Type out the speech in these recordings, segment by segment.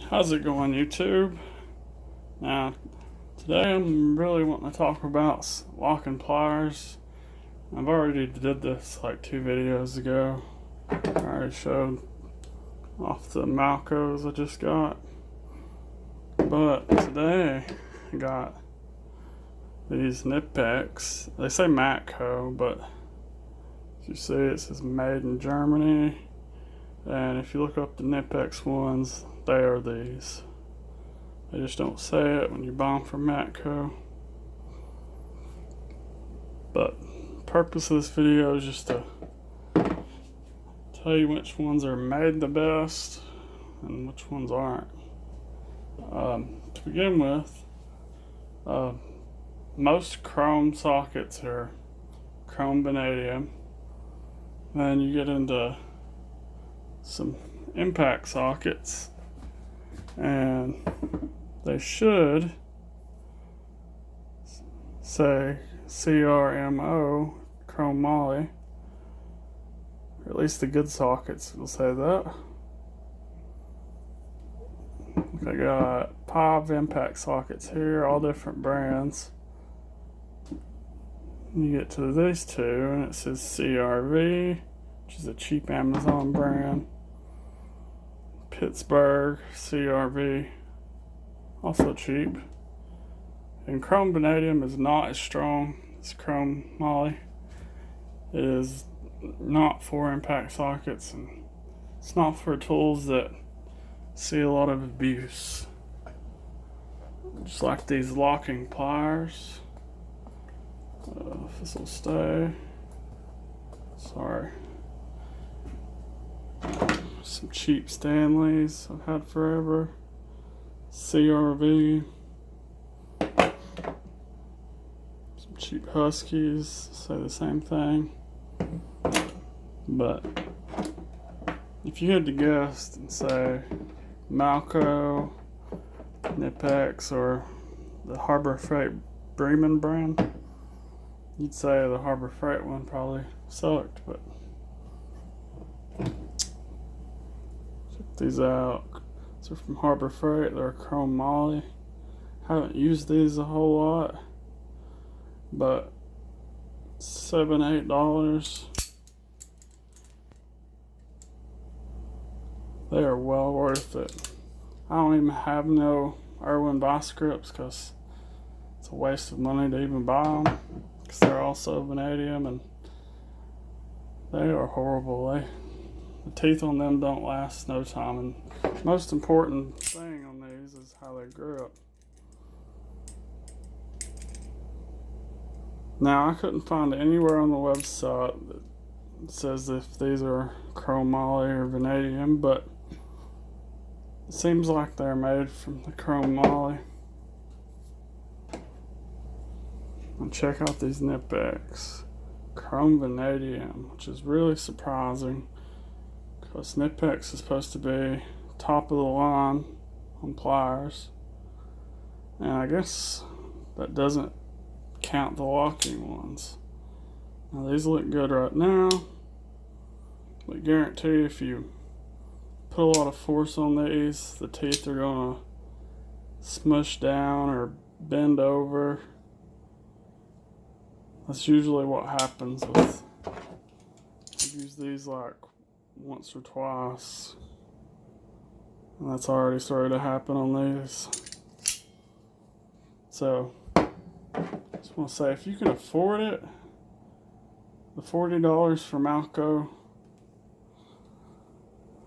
How's it going, YouTube? Now, today I'm really wanting to talk about locking pliers. I've already did this like 2 videos ago. I already showed off the Malcos I just got. But today I got these Knipex. They say Malco, but as you see it says made in Germany. And if you look up the Knipex ones, they are these. They just don't say it when you buy them from Malco. But the purpose of this video is just to tell you which ones are made the best and which ones aren't. To begin with, most chrome sockets are chrome vanadium. Then you get into some impact sockets, and they should say CRMO, chrome moly, or at least the good sockets will say that. I got 5 impact sockets here, all different brands. You get to these two and it says CRV, which is a cheap Amazon brand. Pittsburgh CRV, also cheap. And chrome vanadium is not as strong as chrome moly. It is not for impact sockets, and it's not for tools that see a lot of abuse. Just like these locking pliers. If this will stay. Sorry. Some cheap Stanleys I've had forever. CRV. Some cheap Huskies say the same thing. But if you had to guess and say Malco, Knipex, or the Harbor Freight Bremen brand, you'd say the Harbor Freight one probably sucked, but check these out. These are from Harbor Freight. They're chrome moly. Haven't used these a whole lot, but $7, $8. They are well worth it. I don't even have no Irwin Vise Grips because it's a waste of money to even buy them, because they're also vanadium and they are horrible. The teeth on them don't last no time, and most important thing on these is how they grip. Now, I couldn't find anywhere on the website that says if these are chrome moly or vanadium, but it seems like they're made from the chrome moly. And check out these Knipex chrome vanadium, which is really surprising because Knipex is supposed to be top of the line on pliers, and I guess that doesn't count the locking ones. Now these look good right now, but guarantee if you put a lot of force on these, the teeth are gonna smush down or bend over. That's usually what happens with, I've used these like once or twice, and that's already started to happen on these. So, just want to say, if you can afford it, the $40 for Malco,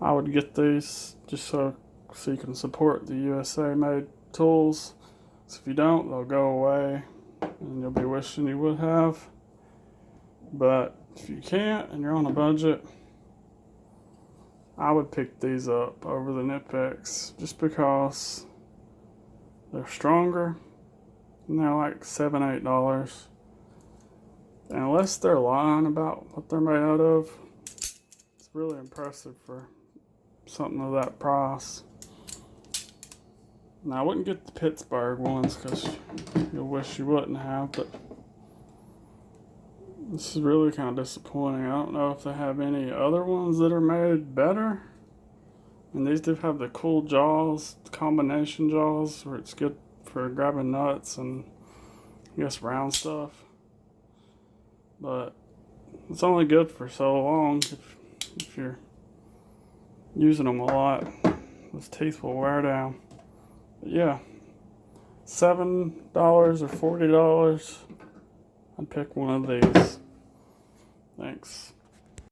I would get these just so you can support the USA made tools. So if you don't, they'll go away and you'll be wishing you would have. But if you can't and you're on a budget, I would pick these up over the Knipex just because they're stronger and they're like $7, $8. And unless they're lying about what they're made out of, it's really impressive for something of that price. Now, I wouldn't get the Pittsburgh ones because you'll wish you wouldn't have, but this is really kind of disappointing. I don't know if they have any other ones that are made better, And these do have the cool jaws, combination jaws, where it's good for grabbing nuts and I guess round stuff. But it's only good for so long if you're using them a lot. Those teeth will wear down. But yeah, $7 or $40, I'd pick one of these. Thanks.